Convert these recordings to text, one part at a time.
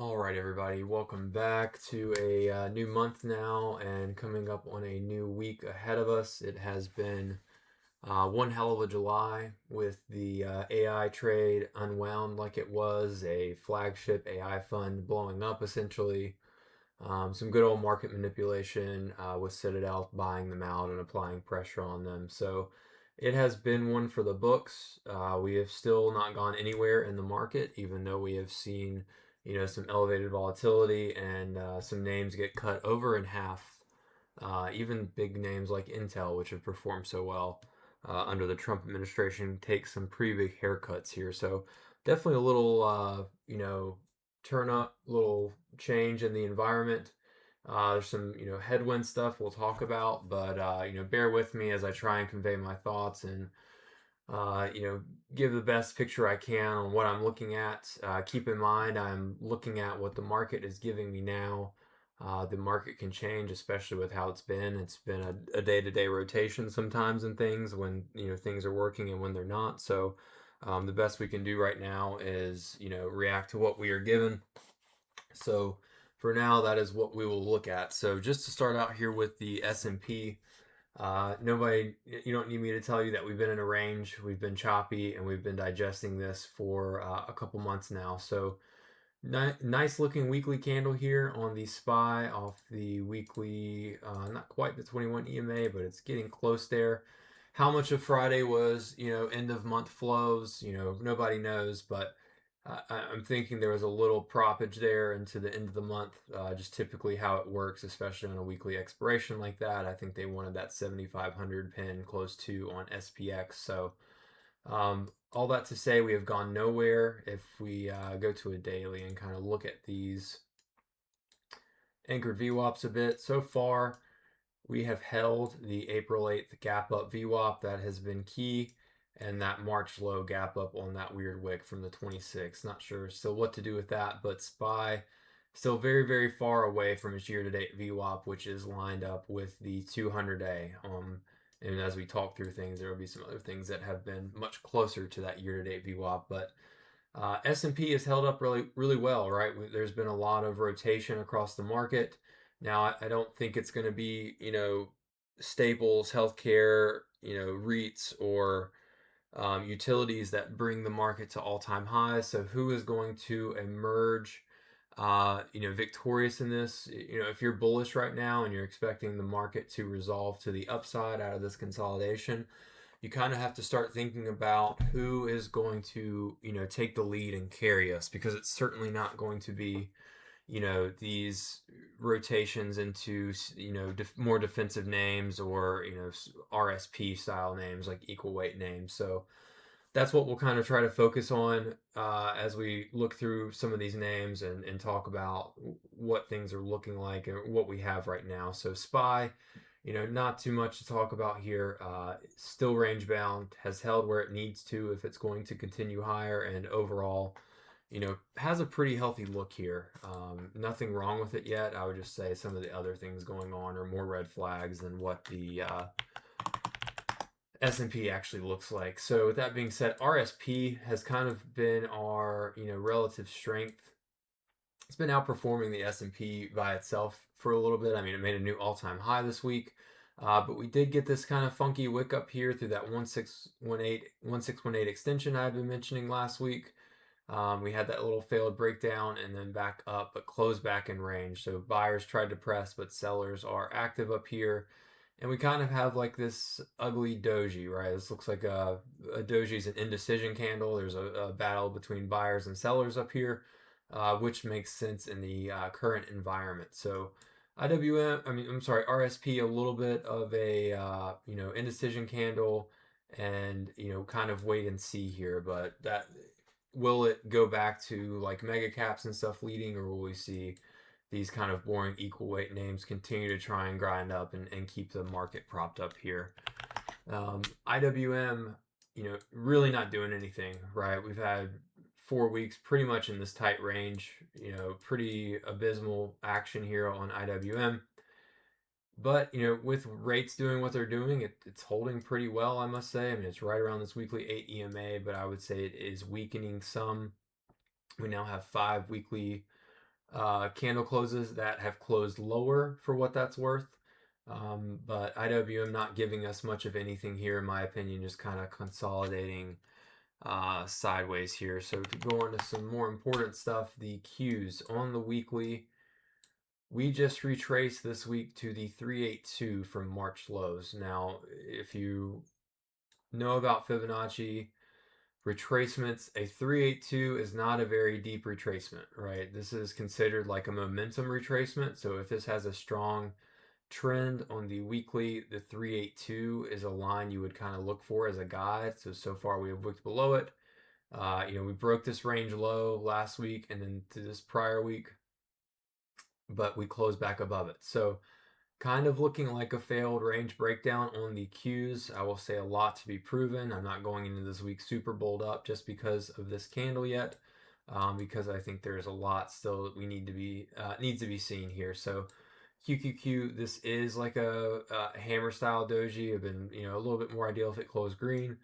All right, everybody, welcome back to a new month now and coming up on a new week ahead of us. It has been one hell of a July with the AI trade unwound like it was, a flagship AI fund blowing up essentially. Some good old market manipulation with Citadel buying them out and applying pressure on them. So it has been one for the books. We have still not gone anywhere in the market, even though we have seen, some elevated volatility and some names get cut over in half. Even big names like Intel, which have performed so well under the Trump administration, take some pretty big haircuts here. So definitely a little, turn up, little change in the environment. There's some, headwind stuff we'll talk about, but, bear with me as I try and convey my thoughts and, give the best picture I can on what I'm looking at. Keep in mind, I'm looking at what the market is giving me now. The market can change, especially with how it's been. It's been a day-to-day rotation sometimes in things when, things are working and when they're not. So the best we can do right now is, react to what we are given. So for now, that is what we will look at. So just to start out here with the S&P, you don't need me to tell you that we've been in a range, we've been choppy, and we've been digesting this for a couple months now. So nice looking weekly candle here on the SPY off the weekly, not quite the 21 EMA, but it's getting close there. How much of Friday was, end of month flows, nobody knows, but I'm thinking there was a little propage there into the end of the month, just typically how it works, especially on a weekly expiration like that. I think they wanted that 7,500 pin close to on SPX. So all that to say, we have gone nowhere. If we go to a daily and kind of look at these anchored VWAPs a bit, so far we have held the April 8th gap up VWAP. That has been key. And that March low gap up on that weird wick from the 26th. Not sure still what to do with that, but SPY still very, very far away from its year-to-date VWAP, which is lined up with the 200-day. And as we talk through things, there will be some other things that have been much closer to that year-to-date VWAP. But S&P has held up really, really well, right? There's been a lot of rotation across the market. Now, I don't think it's going to be, staples, healthcare, REITs, or utilities that bring the market to all-time highs. So who is going to emerge, victorious in this? If you're bullish right now and you're expecting the market to resolve to the upside out of this consolidation, you kind of have to start thinking about who is going to, take the lead and carry us, because it's certainly not going to be, these rotations into, more defensive names or, RSP style names like equal weight names. So that's what we'll kind of try to focus on as we look through some of these names and talk about what things are looking like and what we have right now. So SPY, not too much to talk about here. Still range bound, has held where it needs to if it's going to continue higher, and overall, has a pretty healthy look here. Nothing wrong with it yet. I would just say some of the other things going on are more red flags than what the S&P actually looks like. So with that being said, RSP has kind of been our, relative strength. It's been outperforming the S&P by itself for a little bit. I mean, it made a new all-time high this week. But we did get this kind of funky wick up here through that 1618 extension I've been mentioning last week. We had that little failed breakdown and then back up, but closed back in range. So buyers tried to press, but sellers are active up here. And we kind of have like this ugly doji, right? This looks like a doji is an indecision candle. There's a battle between buyers and sellers up here, which makes sense in the current environment. So RSP, a little bit of a, indecision candle and, kind of wait and see here. But will it go back to like mega caps and stuff leading, or will we see these kind of boring equal weight names continue to try and grind up and keep the market propped up here? IWM, really not doing anything, right? We've had 4 weeks pretty much in this tight range, pretty abysmal action here on IWM. But, with rates doing what they're doing, it's holding pretty well, I must say. I mean, it's right around this weekly 8 EMA, but I would say it is weakening some. We now have 5 weekly candle closes that have closed lower for what that's worth. But IWM not giving us much of anything here, in my opinion, just kind of consolidating sideways here. So to go into some more important stuff, the Qs on the weekly, we just retraced this week to the 382 from March lows. Now, if you know about Fibonacci retracements, a 382 is not a very deep retracement, right? This is considered like a momentum retracement. So if this has a strong trend on the weekly, the 382 is a line you would kind of look for as a guide. So far we have looked below it. We broke this range low last week and then to this prior week, but we closed back above it. So kind of looking like a failed range breakdown on the Qs. I will say a lot to be proven. I'm not going into this week super bold up just because of this candle yet, because I think there's a lot still that we needs to be seen here. So QQQ, this is like a hammer style doji. Have been a little bit more ideal if it closed green,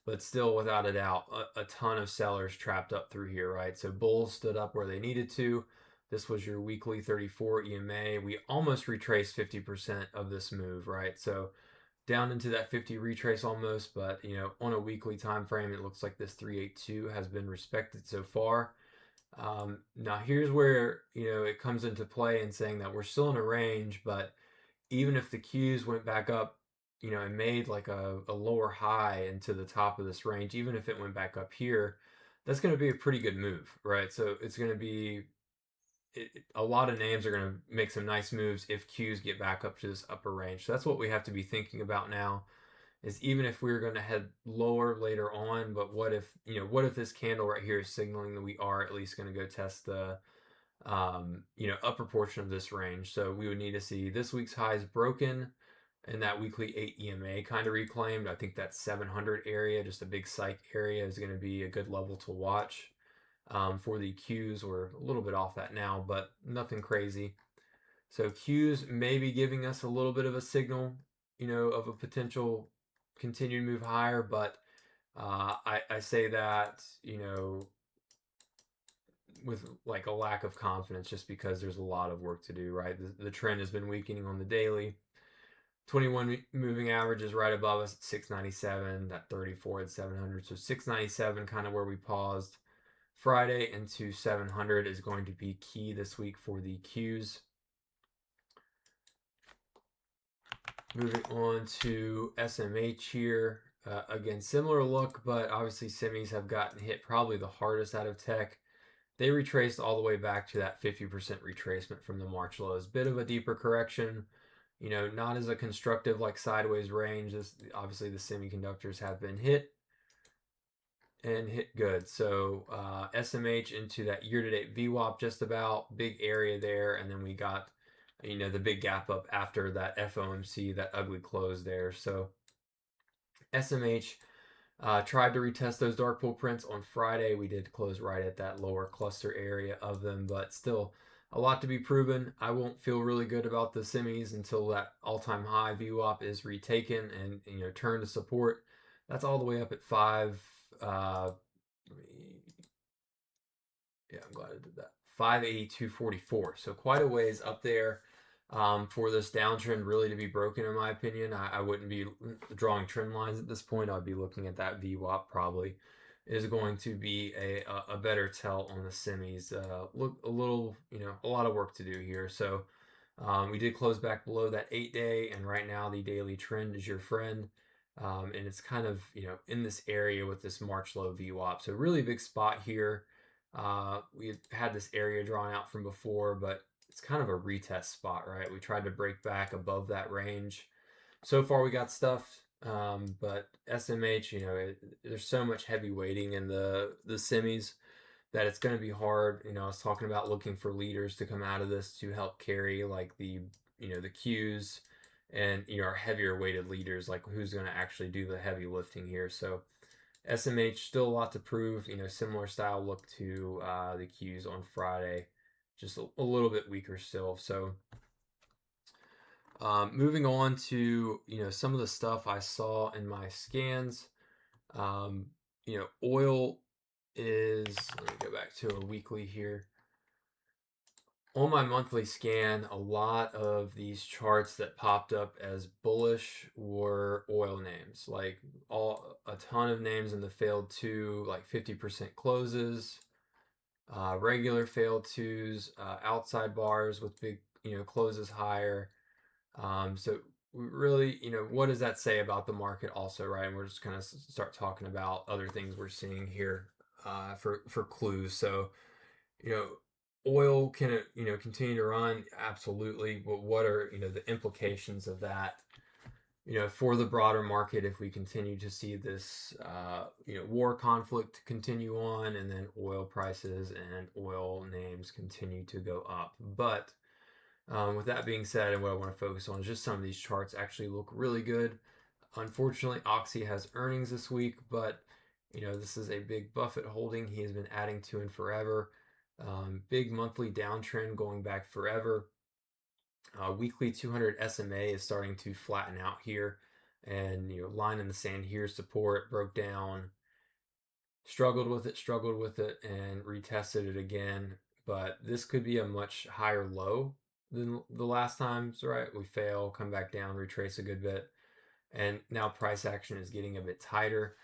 but still without a doubt a ton of sellers trapped up through here, right? So bulls stood up where they needed to. This was your weekly 34 EMA. We almost retraced 50% of this move, right? So down into that 50 retrace almost, but on a weekly time frame, it looks like this 382 has been respected so far. Now here's where it comes into play in saying that we're still in a range, but even if the Qs went back up, and made like a lower high into the top of this range, even if it went back up here, that's going to be a pretty good move, right? So it's going to be a lot of names are going to make some nice moves if Qs get back up to this upper range. So that's what we have to be thinking about now. Is even if we were going to head lower later on, but what if this candle right here is signaling that we are at least going to go test the upper portion of this range. So we would need to see this week's highs broken and that weekly 8 EMA kind of reclaimed. I think that 700 area, just a big psych area, is going to be a good level to watch. For the Qs, we're a little bit off that now, but nothing crazy. So Qs may be giving us a little bit of a signal, of a potential continued move higher, but I say that, with like a lack of confidence just because there's a lot of work to do, right? The trend has been weakening on the daily. 21 moving average is right above us at 697, that 34 at 700. So 697 kind of where we paused. Friday into 700 is going to be key this week for the Qs. Moving on to SMH here. Again, similar look, but obviously semis have gotten hit probably the hardest out of tech. They retraced all the way back to that 50% retracement from the March lows. Bit of a deeper correction, not as a constructive like sideways range. Obviously the semiconductors have been hit and hit good. So SMH into that year-to-date VWAP just about, big area there, and then we got the big gap up after that FOMC, that ugly close there. So SMH tried to retest those dark pool prints on Friday. We did close right at that lower cluster area of them, but still a lot to be proven. I won't feel really good about the semis until that all-time high VWAP is retaken and turn to support. That's all the way up at 5. Yeah, I'm glad I did that. 582.44. So quite a ways up there for this downtrend really to be broken, in my opinion. I wouldn't be drawing trend lines at this point. I'd be looking at that VWAP probably is going to be a better tell on the semis. Look a little, a lot of work to do here. So we did close back below that 8-day, and right now the daily trend is your friend. And it's kind of, in this area with this March low VWAP. So really big spot here. We had this area drawn out from before, but it's kind of a retest spot, right? We tried to break back above that range. So far we got stuff, but SMH, there's so much heavy weighting in the semis that it's going to be hard. I was talking about looking for leaders to come out of this to help carry like the Qs and our heavier weighted leaders, like who's going to actually do the heavy lifting here. So SMH still a lot to prove. Similar style look to the Qs on Friday, just a little bit weaker still. So moving on to some of the stuff I saw in my scans. Oil is, let me go back to a weekly here. on my monthly scan, a lot of these charts that popped up as bullish were oil names, like a ton of names in the failed two, like 50% closes, regular failed twos, outside bars with big, closes higher. So really, what does that say about the market also, right? And we're just going to start talking about other things we're seeing here for clues. So, you know, oil can continue to run? Absolutely. But what are the implications of that? For the broader market, if we continue to see this, war conflict continue on, and then oil prices and oil names continue to go up. But with that being said, and what I want to focus on is just some of these charts actually look really good. Unfortunately, Oxy has earnings this week, but this is a big Buffett holding. He has been adding to in forever. Big monthly downtrend going back forever. Weekly 200 SMA is starting to flatten out here, and line in the sand here, support broke down, struggled with it, and retested it again. But this could be a much higher low than the last times, right? We fail, come back down, retrace a good bit, and now price action is getting a bit tighter.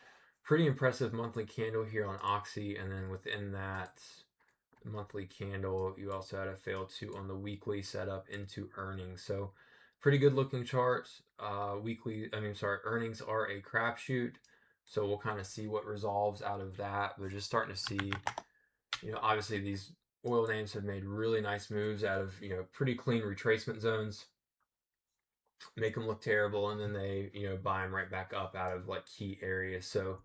Pretty impressive monthly candle here on Oxy, and then within that monthly candle, you also had a fail two on the weekly setup into earnings. So pretty good looking chart. Earnings are a crapshoot. So we'll kind of see what resolves out of that. But just starting to see, obviously these oil names have made really nice moves out of, pretty clean retracement zones, make them look terrible, and then they, buy them right back up out of like key areas. So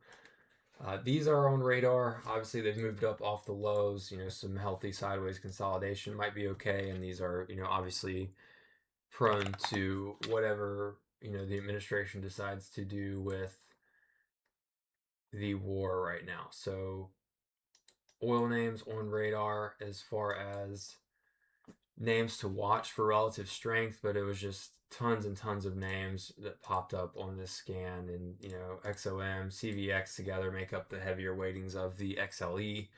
these are on radar. Obviously, they've moved up off the lows. Some healthy sideways consolidation might be okay. And these are, obviously prone to whatever, the administration decides to do with the war right now. So oil names on radar as far as names to watch for relative strength, but it was just tons and tons of names that popped up on this scan, and XOM, CVX together make up the heavier weightings of the XLE.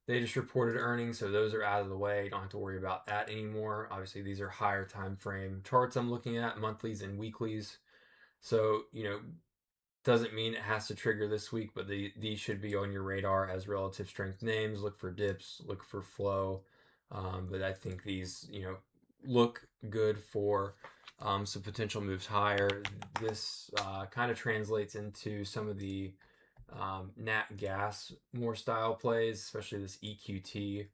They just reported earnings, so those are out of the way. You don't have to worry about that anymore. Obviously, these are higher time frame charts I'm looking at, monthlies and weeklies. So, doesn't mean it has to trigger this week, but these should be on your radar as relative strength names. Look for dips, look for flow. But I think these, look good for some potential moves higher. This kind of translates into some of the Nat Gas more style plays, especially this EQT.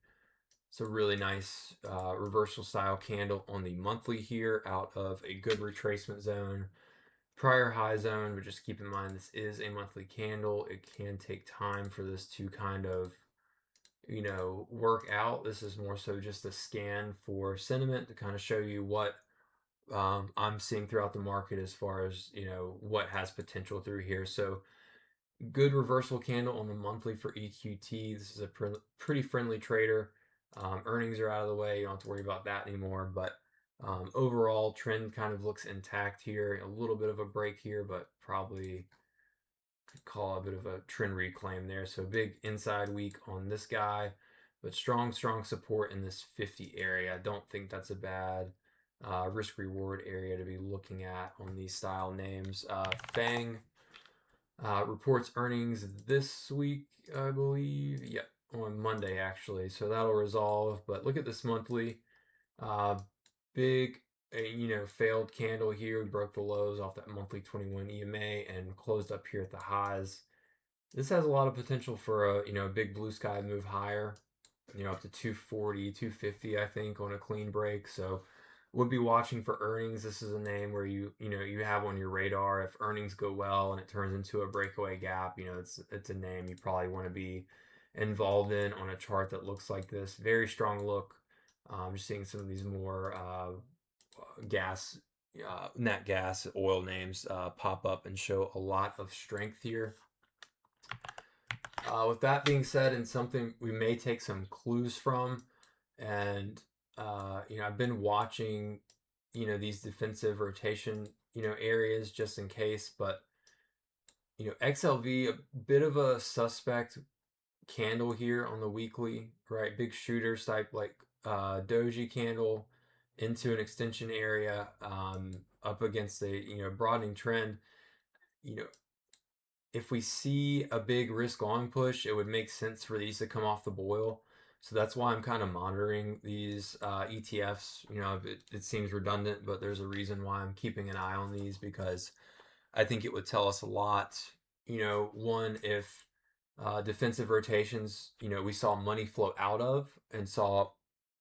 It's a really nice reversal style candle on the monthly here out of a good retracement zone. Prior high zone, but just keep in mind this is a monthly candle. It can take time for this to kind of work out. This is more so just a scan for sentiment to kind of show you what I'm seeing throughout the market as far as what has potential through here. So good reversal candle on the monthly for EQT. This is a pretty friendly trader. Earnings are out of the way. You don't have to worry about that anymore. But overall, trend kind of looks intact here. A little bit of a break here, but probably could call a bit of a trend reclaim there. So big inside week on this guy, but strong support in this 50 area. I don't think that's a bad risk reward area to be looking at on these style names. Fang reports earnings this week, I believe. Yep, on Monday actually. So that'll resolve. But look at this monthly. Big, failed candle here. We broke the lows off that monthly 21 EMA and closed up here at the highs. This has a lot of potential for a big blue sky move higher, up to 240, 250, I think, on a clean break. So would be watching for earnings. This is a name where you have on your radar. If earnings go well and it turns into a breakaway gap, it's a name you probably want to be involved in on a chart that looks like this. Very strong look. I'm just seeing some of these more Nat Gas, oil names pop up and show a lot of strength here. With that being said, and something we may take some clues from, and I've been watching, these defensive rotation, areas just in case, but XLV, a bit of a suspect candle here on the weekly, right? Big shooters type, like doji candle into an extension area, up against the, broadening trend. You know, if we see a big risk on push, it would make sense for these to come off the boil. So that's why I'm kind of monitoring these ETFs. It seems redundant, but there's a reason why I'm keeping an eye on these, because I think it would tell us a lot. One, if defensive rotations, we saw money flow out of and saw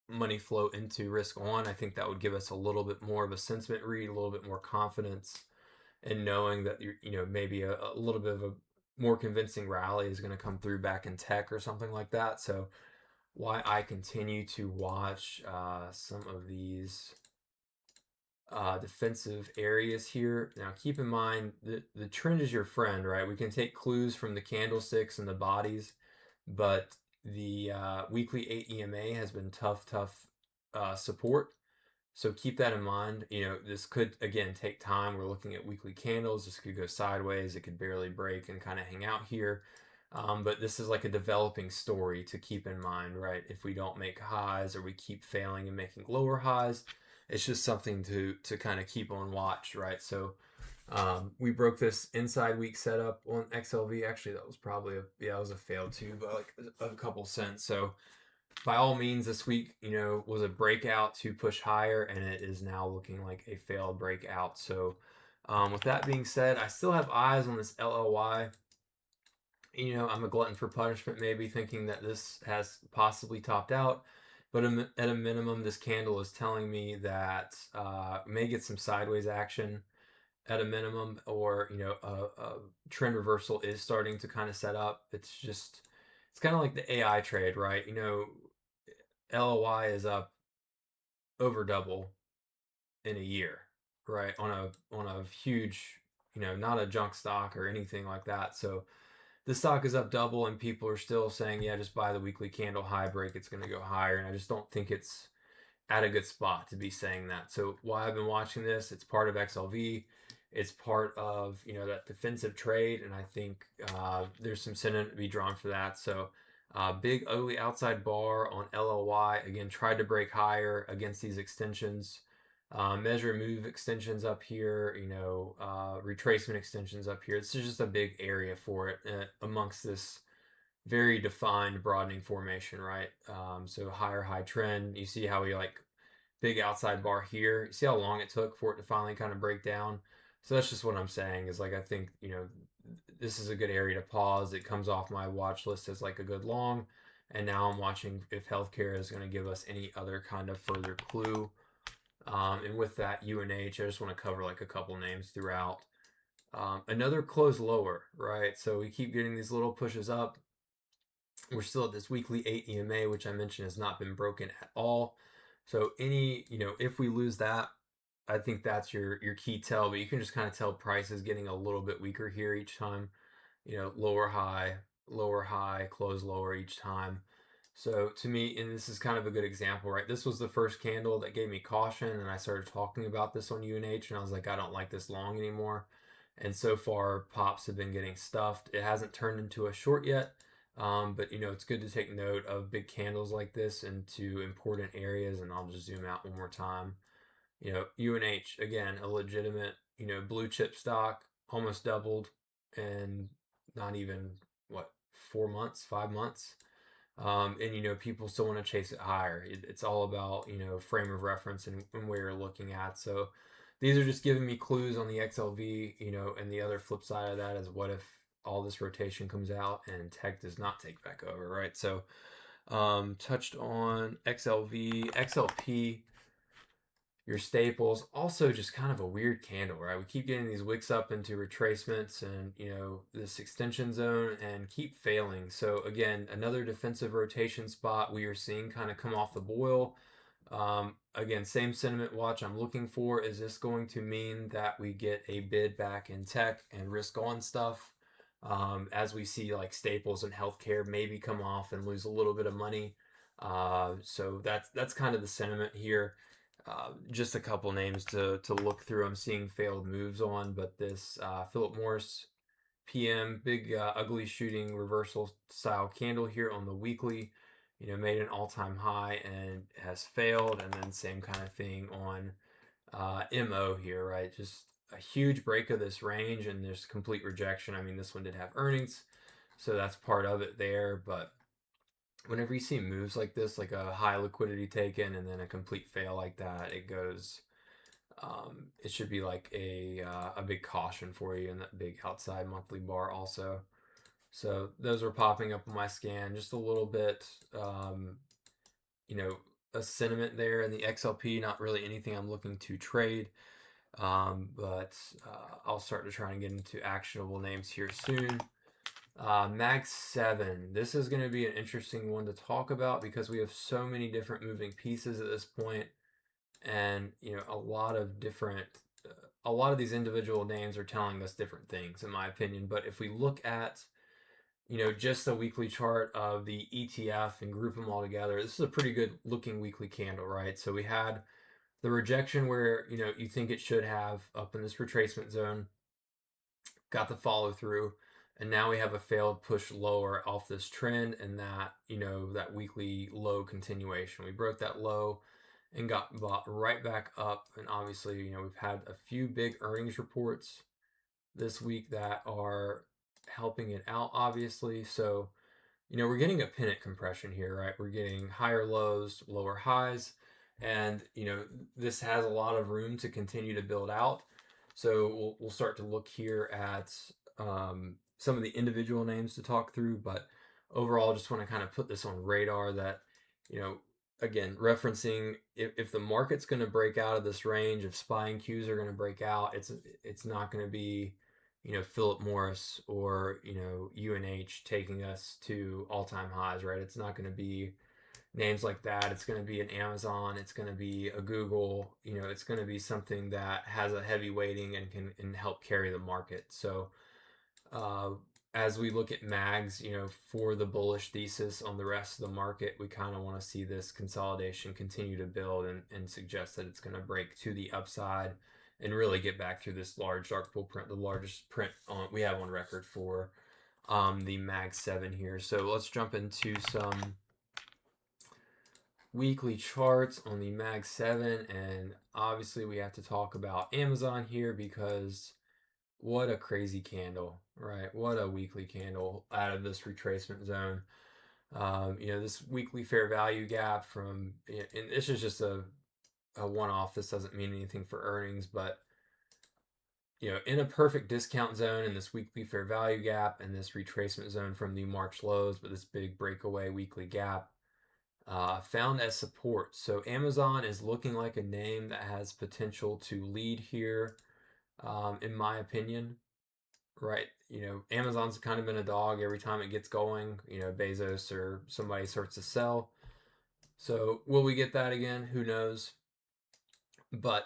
money flow into risk on, I think that would give us a little bit more of a sentiment read, a little bit more confidence in knowing that maybe a little bit of a more convincing rally is going to come through back in tech or something like that. So why I continue to watch some of these defensive areas here. Now, keep in mind the trend is your friend, right? We can take clues from the candlesticks and the bodies, but the weekly 8 EMA has been tough support. So keep that in mind. This could, again, take time. We're looking at weekly candles. This could go sideways. It could barely break and kind of hang out here. But this is like a developing story to keep in mind, right? If we don't make highs or we keep failing and making lower highs, it's just something to kind of keep on watch, right? So we broke this inside week setup on XLV. Actually, that was probably that was a fail too, but like a couple cents. So by all means, this week, was a breakout to push higher, and it is now looking like a failed breakout. So with that being said, I still have eyes on this LLY. I'm a glutton for punishment, maybe thinking that this has possibly topped out, but at a minimum, this candle is telling me that may get some sideways action at a minimum, or a trend reversal is starting to kind of set up. It's kind of like the AI trade, right? LOY is up over double in a year, right? On a huge, not a junk stock or anything like that. So the stock is up double, and people are still saying, yeah, just buy the weekly candle high break, it's going to go higher. And I just don't think it's at a good spot to be saying that. So why I've been watching this, it's part of XLV. It's part of, that defensive trade. And I think there's some sentiment to be drawn for that. So big ugly outside bar on LLY. Again, tried to break higher against these extensions. Measure move extensions up here, retracement extensions up here. This is just a big area for it amongst this very defined broadening formation, right? So higher high trend. You see how we big outside bar here. You see how long it took for it to finally kind of break down. So that's just what I'm saying is I think, this is a good area to pause. It comes off my watch list as a good long. And now I'm watching if healthcare is going to give us any other kind of further clue. And with that, UNH, I just want to cover a couple names throughout. Another close lower, right? So we keep getting these little pushes up. We're still at this weekly 8 EMA, which I mentioned has not been broken at all. So if we lose that, I think that's your key tell. But you can just kind of tell price is getting a little bit weaker here each time. Lower high, close lower each time. So to me, and this is kind of a good example, right? This was the first candle that gave me caution, and I started talking about this on UNH, and I was like, I don't like this long anymore. And so far, pops have been getting stuffed. It hasn't turned into a short yet, but it's good to take note of big candles like this into important areas. And I'll just zoom out one more time. UNH, again, a legitimate, blue chip stock, almost doubled in not even, 4 months, 5 months. And people still want to chase it higher. It's all about frame of reference and where you're looking at. So these are just giving me clues on the XLV. And the other flip side of that is, what if all this rotation comes out and tech does not take back over, right? So touched on XLV, XLP, your staples. Also just kind of a weird candle, right? We keep getting these wicks up into retracements and this extension zone and keep failing. So again, another defensive rotation spot we are seeing kind of come off the boil. Again, same sentiment watch I'm looking for. Is this going to mean that we get a bid back in tech and risk on stuff, as we see staples and healthcare maybe come off and lose a little bit of money? So that's kind of the sentiment here. Just a couple names to look through. I'm seeing failed moves on, but this Philip Morris PM, big ugly shooting reversal style candle here on the weekly. made an all-time high and has failed, and then same kind of thing on MO here, right? Just a huge break of this range and there's complete rejection. I mean, this one did have earnings, so that's part of it there, but whenever you see moves like this, like a high liquidity taken and then a complete fail like that, it goes, it should be like a big caution for you in that big outside monthly bar also. So those are popping up on my scan just a little bit, you know, a sentiment there in the XLP, not really anything I'm looking to trade. But I'll start to try and get into actionable names here soon. Mag 7. This is going to be an interesting one to talk about because we have so many different moving pieces at this point, and a lot of different, a lot of these individual names are telling us different things, in my opinion. But if we look at just the weekly chart of the ETF and group them all together, this is a pretty good looking weekly candle, right? So we had the rejection where you think it should have up in this retracement zone, got the follow through, and now we have a failed push lower off this trend and that that weekly low continuation. We broke that low and got bought right back up, and obviously we've had a few big earnings reports this week that are helping it out, obviously. So we're getting a pennant compression here, right? We're getting higher lows, lower highs, and this has a lot of room to continue to build out. So we'll start to look here at some of the individual names to talk through, but overall, just want to kind of put this on radar that again, referencing if the market's going to break out of this range, if SPY and Qs are going to break out, it's not going to be Philip Morris or UNH taking us to all-time highs, right? It's not going to be names like that. It's going to be an Amazon, it's going to be a Google, it's going to be something that has a heavy weighting and can help carry the market. So as we look at mags, for the bullish thesis on the rest of the market, we kind of want to see this consolidation continue to build and suggest that it's going to break to the upside and really get back through this large dark pool print, the largest print we have on record for the Mag 7 here. So let's jump into some weekly charts on the Mag 7, and obviously we have to talk about Amazon here because what a crazy candle, right? What a weekly candle out of this retracement zone. This weekly fair value gap from, and this is just a one-off. This doesn't mean anything for earnings, but in a perfect discount zone in this weekly fair value gap and this retracement zone from the March lows, but this big breakaway weekly gap found as support. So Amazon is looking like a name that has potential to lead here, in my opinion. Right, Amazon's kind of been a dog every time it gets going. Bezos or somebody starts to sell. So will we get that again? Who knows? But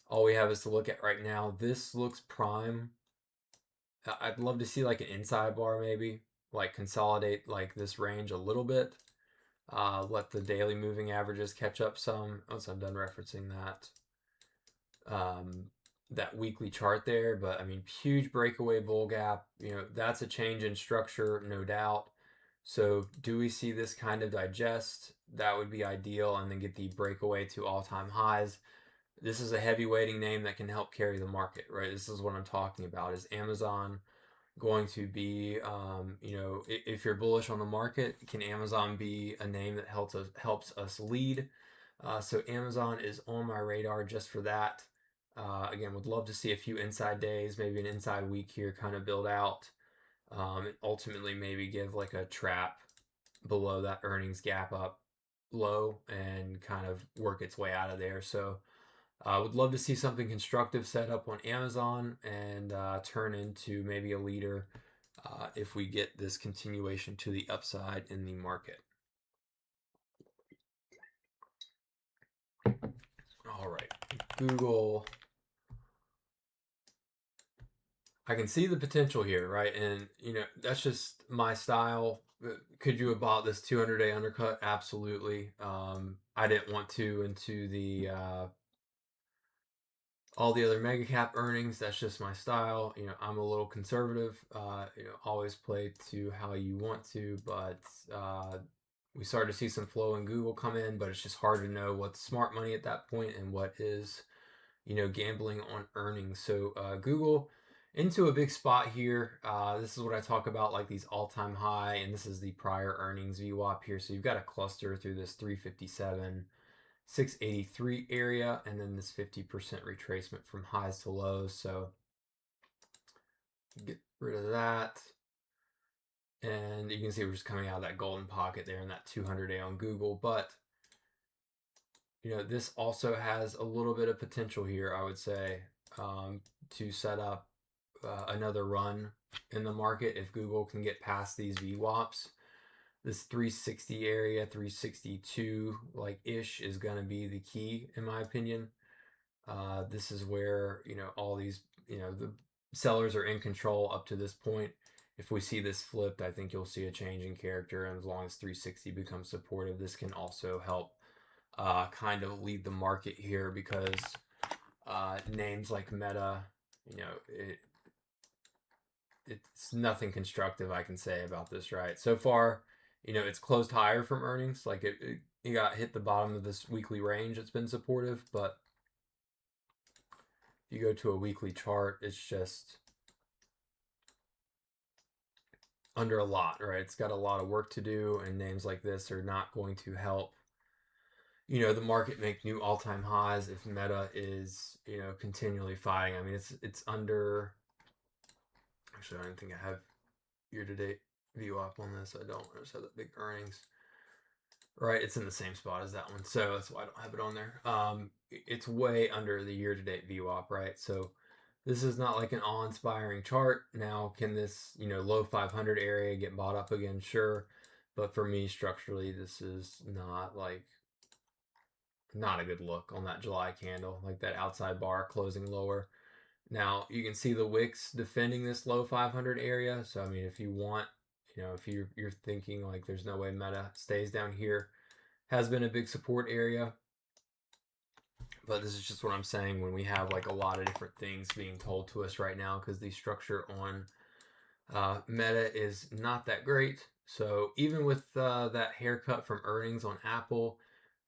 all we have is to look at right now. This looks prime. I'd love to see like an inside bar, maybe like consolidate like this range a little bit. Let the daily moving averages catch up some. Once I'm done referencing that weekly chart there, but I mean, huge breakaway bull gap. That's a change in structure, no doubt. So do we see this kind of digest? That would be ideal, and then get the breakaway to all-time highs. This is a heavy weighting name that can help carry the market, right? This is what I'm talking about. Is Amazon going to be, if you're bullish on the market, can Amazon be a name that helps us lead? So Amazon is on my radar just for that. Again, would love to see a few inside days, maybe an inside week here, kind of build out, and ultimately maybe give like a trap below that earnings gap up low and kind of work its way out of there. So I would love to see something constructive set up on Amazon and turn into maybe a leader if we get this continuation to the upside in the market. All right, Google. I can see the potential here, right? And that's just my style. Could you have bought this 200-day undercut? Absolutely. I didn't want to into the all the other mega cap earnings. That's just my style. I'm a little conservative. Always play to how you want to, but We started to see some flow in Google come in, but it's just hard to know what's smart money at that point and what is, gambling on earnings. So Google into a big spot here. This is what I talk about, like these all-time high, and this is the prior earnings VWAP here. So you've got a cluster through this 357, 683 area, and then this 50% retracement from highs to lows. So get rid of that. And you can see we're just coming out of that golden pocket there in that 200-day on Google. But, this also has a little bit of potential here, I would say, to set up another run in the market if Google can get past these VWAPs. This 360 area, 362 like ish is going to be the key in my opinion. This is where, all these, the sellers are in control up to this point. If we see this flipped, I think you'll see a change in character. And as long as 360 becomes supportive, this can also help kind of lead the market here because names like Meta, it's nothing constructive I can say about this, right? So far, it's closed higher from earnings. Like it got hit the bottom of this weekly range. It's been supportive, but if you go to a weekly chart, it's just under a lot, right? It's got a lot of work to do, and names like this are not going to help, the market make new all-time highs if Meta is, continually fighting. I mean, it's under. Actually, I don't think I have year-to-date VWAP on this. I don't. I just have the big earnings. Right, it's in the same spot as that one, so that's why I don't have it on there. It's way under the year-to-date VWAP, right? So this is not like an awe-inspiring chart. Now, can this, low 500 area get bought up again? Sure, but for me, structurally, this is not a good look on that July candle, like that outside bar closing lower. Now, you can see the wicks defending this low 500 area. So, I mean, if you want, if you're thinking like there's no way Meta stays down here, has been a big support area. But this is just what I'm saying when we have like a lot of different things being told to us right now because the structure on Meta is not that great. So even with that haircut from earnings on Apple,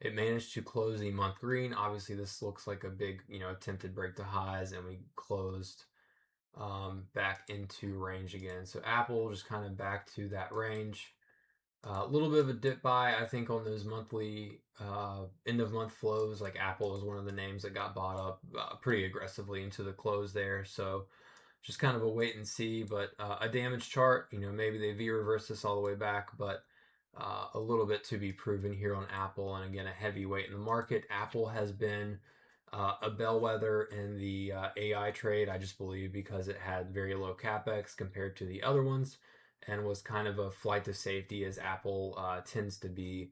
it managed to close the month green. Obviously, this looks like a big, attempted break to highs, and we closed back into range again. So Apple just kind of back to that range. A little bit of a dip buy, I think, on those monthly end of month flows. Like Apple is one of the names that got bought up pretty aggressively into the close there. So just kind of a wait and see. But a damage chart, maybe they V reverse this all the way back, but a little bit to be proven here on Apple. And again, a heavyweight in the market. Apple has been a bellwether in the AI trade, I just believe, because it had very low capex compared to the other ones and was kind of a flight to safety as Apple tends to be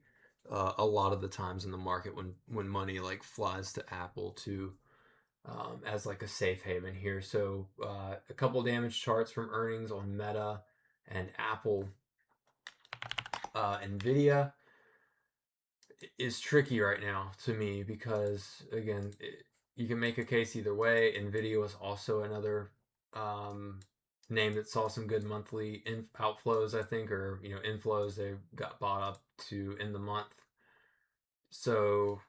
a lot of the times in the market when money like flies to Apple to as like a safe haven here. So a couple damage charts from earnings on Meta and Apple. Nvidia is tricky right now to me because again, you can make a case either way. Nvidia was also another name that saw some good monthly outflows, I think, or inflows. They got bought up to end the month. So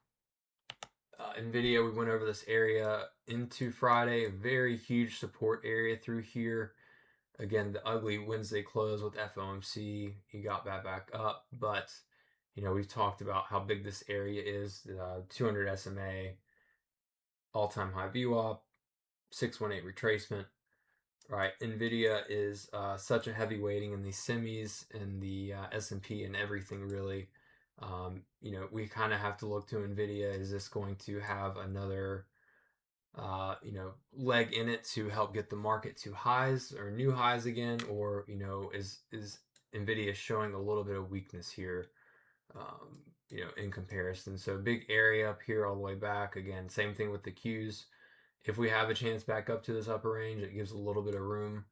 Nvidia, we went over this area into Friday, a very huge support area through here. Again, the ugly Wednesday close with FOMC, he got that back up, but we've talked about how big this area is. 200 SMA, all-time high VWAP, 618 retracement. Right, Nvidia is such a heavy weighting in the semis and the S&P and everything really. We kind of have to look to Nvidia. Is this going to have another leg in it to help get the market to highs or new highs again, or is Nvidia showing a little bit of weakness here? In comparison. So big area up here all the way back. Again, same thing with the Qs. If we have a chance back up to this upper range, it gives a little bit of room.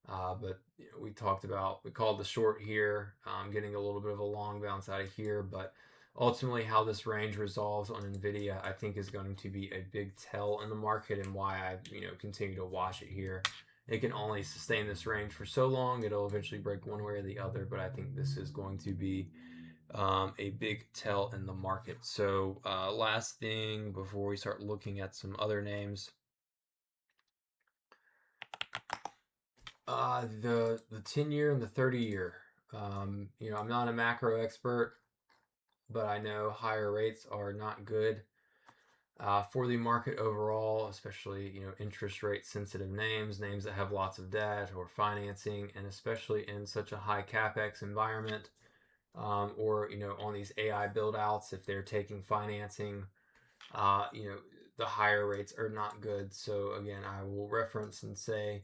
But we called the short here, getting a little bit of a long bounce out of here. But ultimately, how this range resolves on Nvidia, I think, is going to be a big tell in the market, and why I continue to watch it here. It can only sustain this range for so long. It'll eventually break one way or the other, but I think this is going to be a big tell in the market. So last thing before we start looking at some other names, the 10-year and the 30-year. I'm not a macro expert, but I know higher rates are not good for the market overall, especially interest rate sensitive names that have lots of debt or financing, and especially in such a high capex environment, or on these AI build outs, if they're taking financing, the higher rates are not good. So again, I will reference and say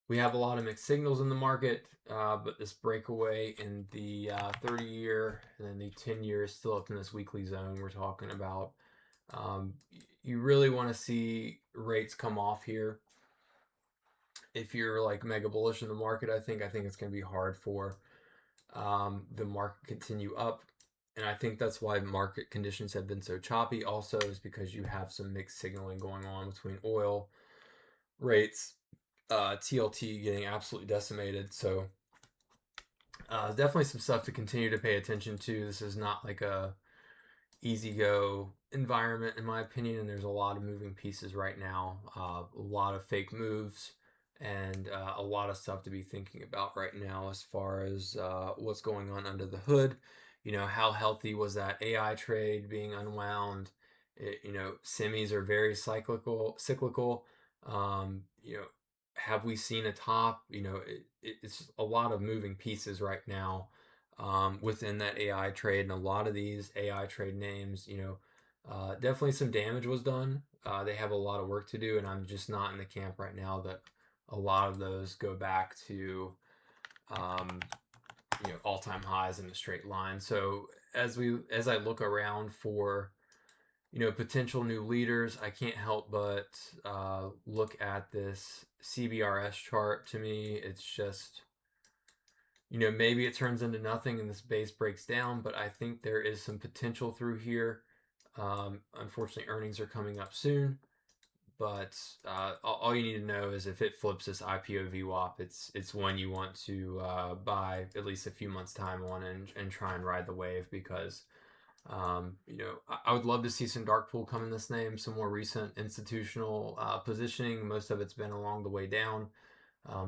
we have a lot of mixed signals in the market, but this breakaway in the 30-year and then the 10-year is still up in this weekly zone we're talking about. You really want to see rates come off here. If you're like mega bullish in the market, I think it's going to be hard for the market continue up. And I think that's why market conditions have been so choppy also, is because you have some mixed signaling going on between oil, rates, TLT getting absolutely decimated. So definitely some stuff to continue to pay attention to. This is not like a easy go environment in my opinion, and there's a lot of moving pieces right now, a lot of fake moves, and a lot of stuff to be thinking about right now as far as what's going on under the hood. How healthy was that AI trade being unwound? Semis are very cyclical. Have we seen a top? It's a lot of moving pieces right now within that AI trade, and a lot of these AI trade names, definitely some damage was done. They have a lot of work to do, and I'm just not in the camp right now that a lot of those go back to all-time highs in a straight line. So as I look around for potential new leaders, I can't help but look at this CBRS chart. To me, it's just maybe it turns into nothing and this base breaks down, but I think there is some potential through here. Unfortunately, earnings are coming up soon, but all you need to know is if it flips this IPO VWAP, it's one you want to buy at least a few months time on and try and ride the wave, because I would love to see some dark pool come in this name, some more recent institutional positioning. Most of it's been along the way down.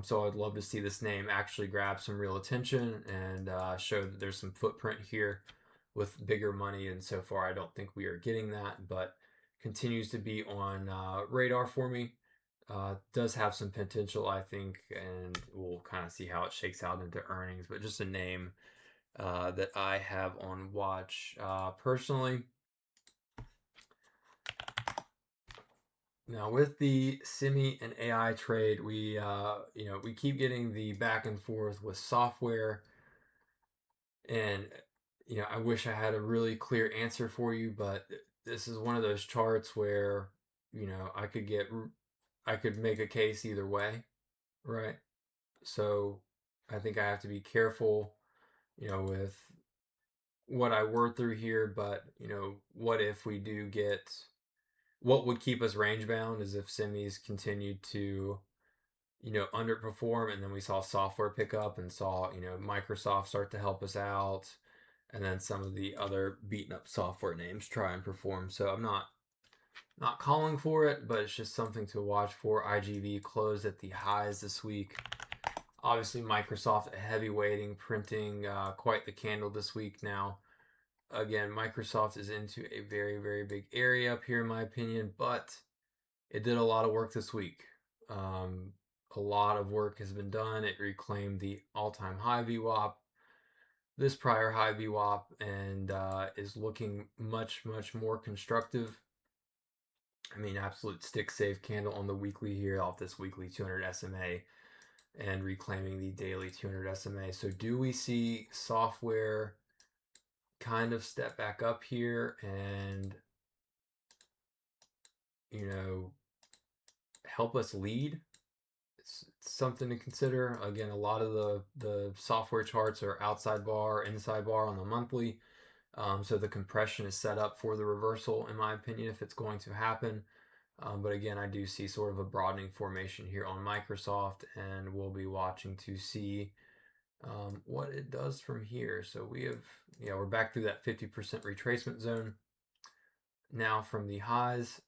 So I'd love to see this name actually grab some real attention and show that there's some footprint here with bigger money. And so far, I don't think we are getting that, but continues to be on radar for me. Does have some potential, I think, and we'll kind of see how it shakes out into earnings. But just a name that I have on watch personally. Now with the semi and AI trade, we keep getting the back and forth with software, and I wish I had a really clear answer for you, but this is one of those charts where I could make a case either way, right? So I think I have to be careful, with what I word through here, but what if we do get what would keep us range bound is if semis continued to underperform, and then we saw software pick up and saw Microsoft start to help us out, and then some of the other beaten up software names try and perform. So I'm not calling for it, but it's just something to watch for. IGV closed at the highs this week. Obviously Microsoft a heavy weighting, printing quite the candle this week. Now again, Microsoft is into a very, very big area up here in my opinion, but it did a lot of work this week. A lot of work has been done. It reclaimed the all-time high VWAP, this prior high VWAP, and is looking much, much more constructive. I mean, absolute stick safe candle on the weekly here off this weekly 200 SMA and reclaiming the daily 200 SMA. So do we see software kind of step back up here and help us lead? It's something to consider. Again, a lot of the software charts are outside bar, inside bar on the monthly. So the compression is set up for the reversal, in my opinion, if it's going to happen. But again, I do see sort of a broadening formation here on Microsoft, and we'll be watching to see what it does from here. So we have, yeah, we're back through that 50% retracement zone now from the highs,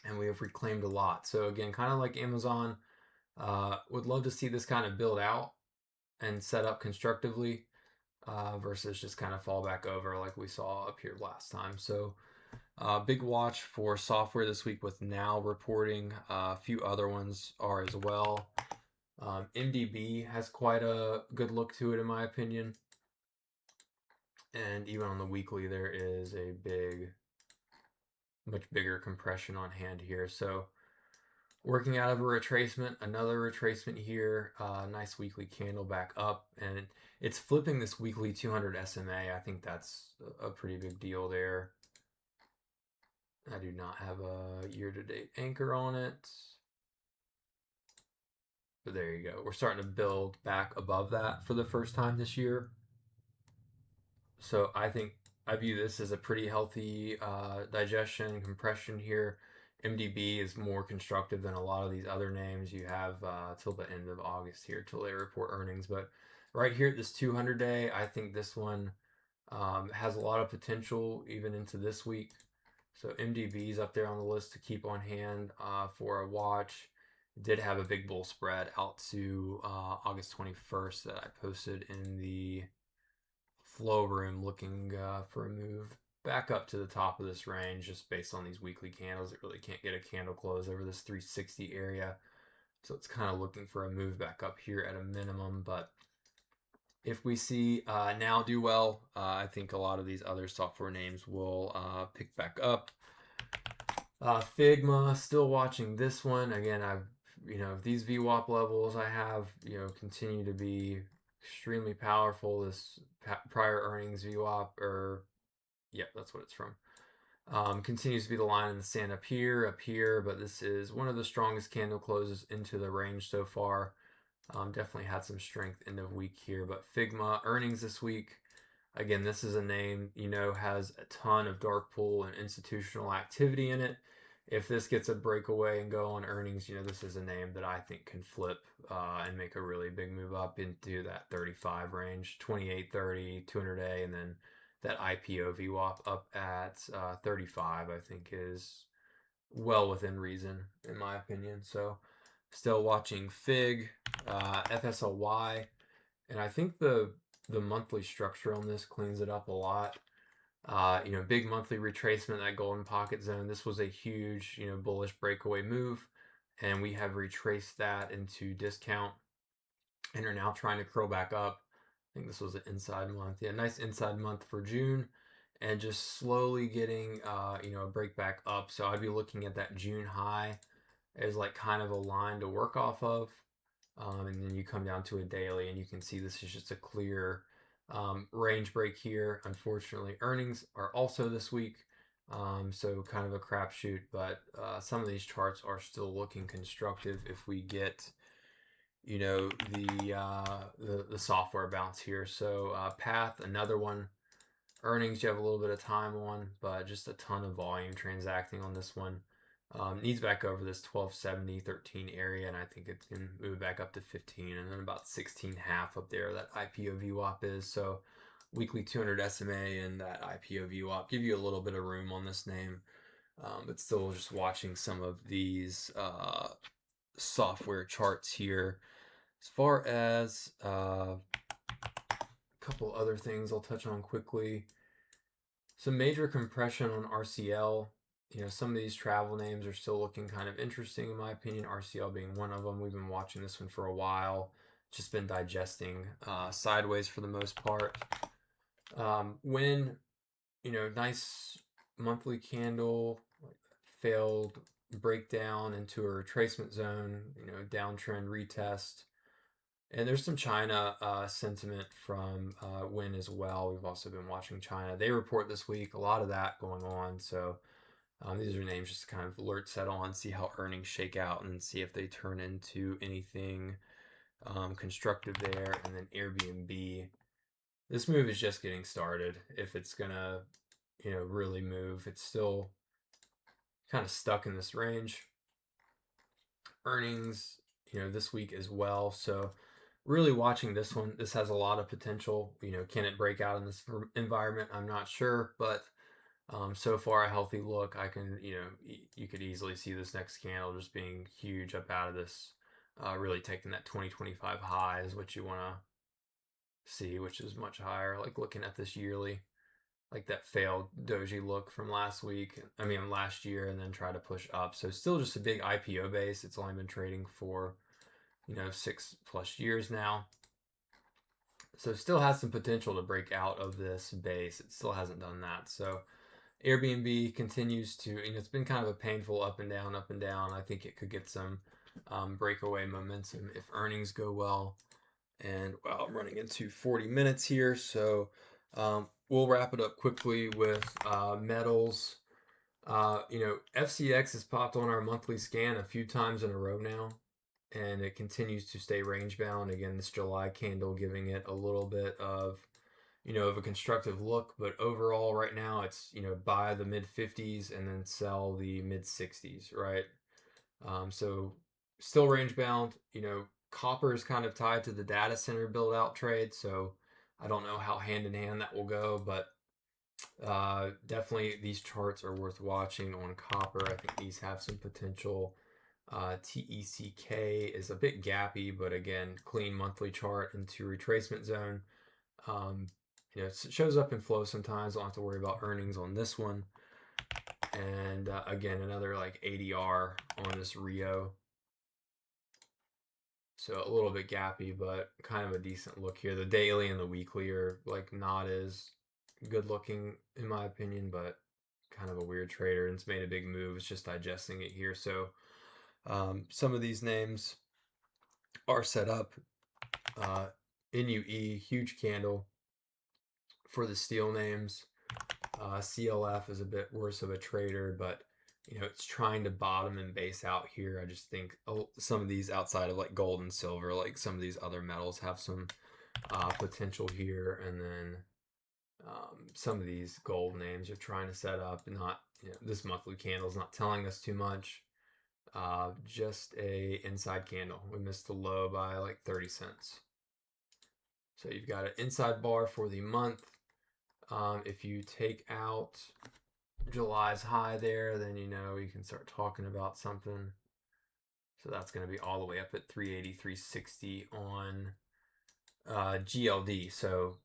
and we have reclaimed a lot. So again, kind of like Amazon, would love to see this kind of build out and set up constructively versus just kind of fall back over like we saw up here last time. So big watch for software this week with Now reporting. A few other ones are as well. MDB has quite a good look to it, in my opinion. And even on the weekly, there is a much bigger compression on hand here. So working out of a retracement, another retracement here, nice weekly candle back up, and it's flipping this weekly 200 SMA. I think that's a pretty big deal there. I do not have a year-to-date anchor on it. But there you go. We're starting to build back above that for the first time this year. So I think I view this as a pretty healthy digestion compression here. MDB is more constructive than a lot of these other names. You have till the end of August here till they report earnings. But right here at this 200 day, I think this one has a lot of potential even into this week. So MDB is up there on the list to keep on hand for a watch. Did have a big bull spread out to August 21st that I posted in the flow room, looking for a move back up to the top of this range just based on these weekly candles. It really can't get a candle close over this 360 area. So it's kind of looking for a move back up here at a minimum. But if we see Now do well, I think a lot of these other software names will pick back up. Figma, still watching this one. Again, these VWAP levels I have, continue to be extremely powerful. This prior earnings VWAP, that's what it's from. Continues to be the line in the sand up here, but this is one of the strongest candle closes into the range so far. Definitely had some strength end of week here, but Figma earnings this week. Again, this is a name, has a ton of dark pool and institutional activity in it. If this gets a breakaway and go on earnings, this is a name that I think can flip and make a really big move up into that 35 range, 28.30, 200A, and then that IPO VWAP up at 35, I think is well within reason, in my opinion. So still watching FIG, FSLY, and I think the monthly structure on this cleans it up a lot. Big monthly retracement, that golden pocket zone. This was a huge, bullish breakaway move, and we have retraced that into discount and are now trying to curl back up. I think this was an inside month. Yeah, nice inside month for June, and just slowly getting, a break back up. So I'd be looking at that June high as like kind of a line to work off of. And then you come down to a daily and you can see this is just a clear range break here. Unfortunately, earnings are also this week. So kind of a crapshoot, but some of these charts are still looking constructive if we get, the software bounce here. So Path, another one. Earnings, you have a little bit of time on, but just a ton of volume transacting on this one. Needs back over this 1270, 13 area, and I think it can move back up to 15, and then about 16.5 up there, that IPO VWAP is. So weekly 200 SMA and that IPO VWAP give you a little bit of room on this name, but still just watching some of these software charts here. As far as a couple other things I'll touch on quickly. Some major compression on RCL. Some of these travel names are still looking kind of interesting in my opinion, RCL being one of them. We've been watching this one for a while, just been digesting sideways for the most part. When, nice monthly candle, failed breakdown into a retracement zone, downtrend retest. And there's some China sentiment from Win as well. We've also been watching China. They report this week, a lot of that going on. So these are names just to kind of alert set on, see how earnings shake out, and see if they turn into anything constructive there. And then Airbnb. This move is just getting started. If it's going to, really move, it's still kind of stuck in this range. Earnings, this week as well. So really watching this one. This has a lot of potential. Can it break out in this environment? I'm not sure, but so far a healthy look. I can, you could easily see this next candle just being huge up out of this. Really taking that 2025 high is what you want to see, which is much higher. Like looking at this yearly, like that failed doji look from last year, and then try to push up. So still just a big IPO base. It's only been trading for 6+ years now, so still has some potential to break out of this base. It still hasn't done that. So Airbnb continues to, it's been kind of a painful up and down, up and down. I think it could get some breakaway momentum if earnings go well. And well, I'm running into 40 minutes here, so we'll wrap it up quickly with metals. FCX has popped on our monthly scan a few times in a row now, and it continues to stay range bound. Again, this July candle giving it a little bit of of a constructive look, but overall right now it's buy the mid 50s and then sell the mid 60s, right? So still range bound. Copper is kind of tied to the data center build out trade, so I don't know how hand in hand that will go, but definitely these charts are worth watching on copper. I think these have some potential. TECK is a bit gappy, but again, clean monthly chart into retracement zone. It shows up in flow sometimes. Don't have to worry about earnings on this one. And again, another like ADR on this Rio. So a little bit gappy, but kind of a decent look here. The daily and the weekly are like not as good looking in my opinion, but kind of a weird trader, and it's made a big move. It's just digesting it here. So some of these names are set up. NUE, huge candle for the steel names. CLF is a bit worse of a trader, but it's trying to bottom and base out here. I just think some of these outside of like gold and silver, like some of these other metals have some potential here, and then some of these gold names are trying to set up. Not this monthly candle is not telling us too much. Just a inside candle. We missed the low by like 30 cents. So you've got an inside bar for the month. If you take out July's high there, then you can start talking about something. So that's going to be all the way up at 380, 360 on GLD. So,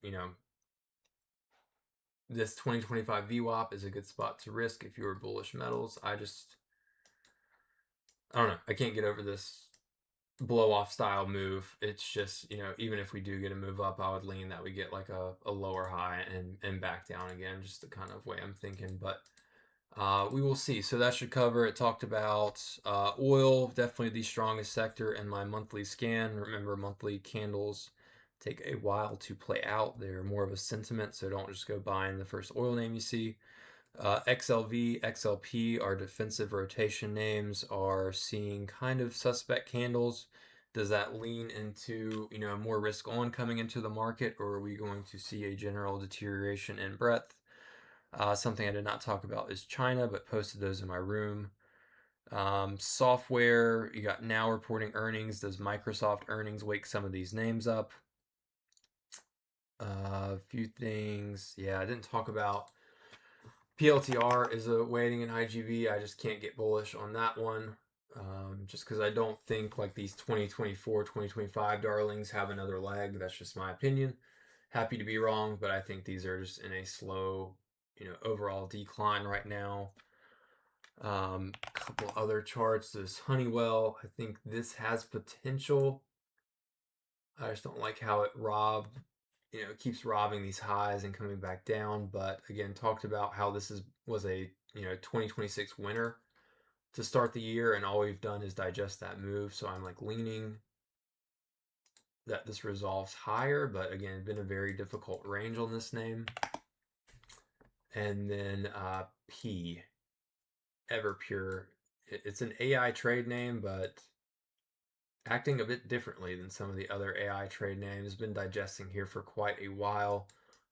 this 2025 VWAP is a good spot to risk if you're bullish metals. I don't know. I can't get over this blow off style move. It's just, even if we do get a move up, I would lean that we get like a lower high and back down again, just the kind of way I'm thinking. But we will see. So that should cover it. Talked about oil, definitely the strongest sector in my monthly scan. Remember, monthly candles take a while to play out. They're more of a sentiment, so don't just go buying the first oil name you see. XLV, XLP, our defensive rotation names, are seeing kind of suspect candles. Does that lean into more risk on coming into the market, or are we going to see a general deterioration in breadth? Something I did not talk about is China, but posted those in my room. Software, you got now reporting earnings. Does Microsoft earnings wake some of these names up? A few things. Yeah, I didn't talk about PLTR is a waiting in IGV. I just can't get bullish on that one. Just because I don't think like these 2024, 2025 darlings have another leg. That's just my opinion. Happy to be wrong, but I think these are just in a slow, overall decline right now. A couple other charts. There's Honeywell. I think this has potential. I just don't like how it keeps robbing these highs and coming back down. But again, talked about how this was a 2026 winner to start the year, and all we've done is digest that move. So I'm like leaning that this resolves higher, but again, been a very difficult range on this name. And then P, Everpure. It's an AI trade name, but acting a bit differently than some of the other AI trade names. Been digesting here for quite a while.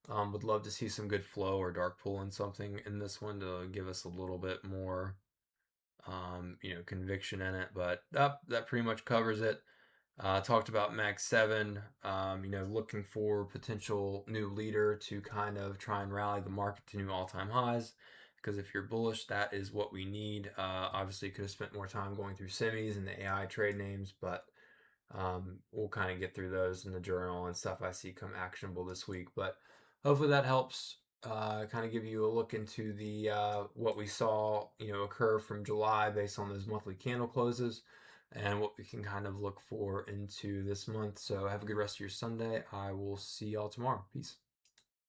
Would love to see some good flow or dark pool in something in this one to give us a little bit more conviction in it, but that pretty much covers it. Talked about Mag 7, looking for potential new leader to kind of try and rally the market to new all-time highs. Because if you're bullish, that is what we need. Obviously, could have spent more time going through semis and the AI trade names, but we'll kind of get through those in the journal and stuff I see come actionable this week. But hopefully that helps kind of give you a look into the what we saw occur from July based on those monthly candle closes and what we can kind of look for into this month. So have a good rest of your Sunday. I will see y'all tomorrow. Peace.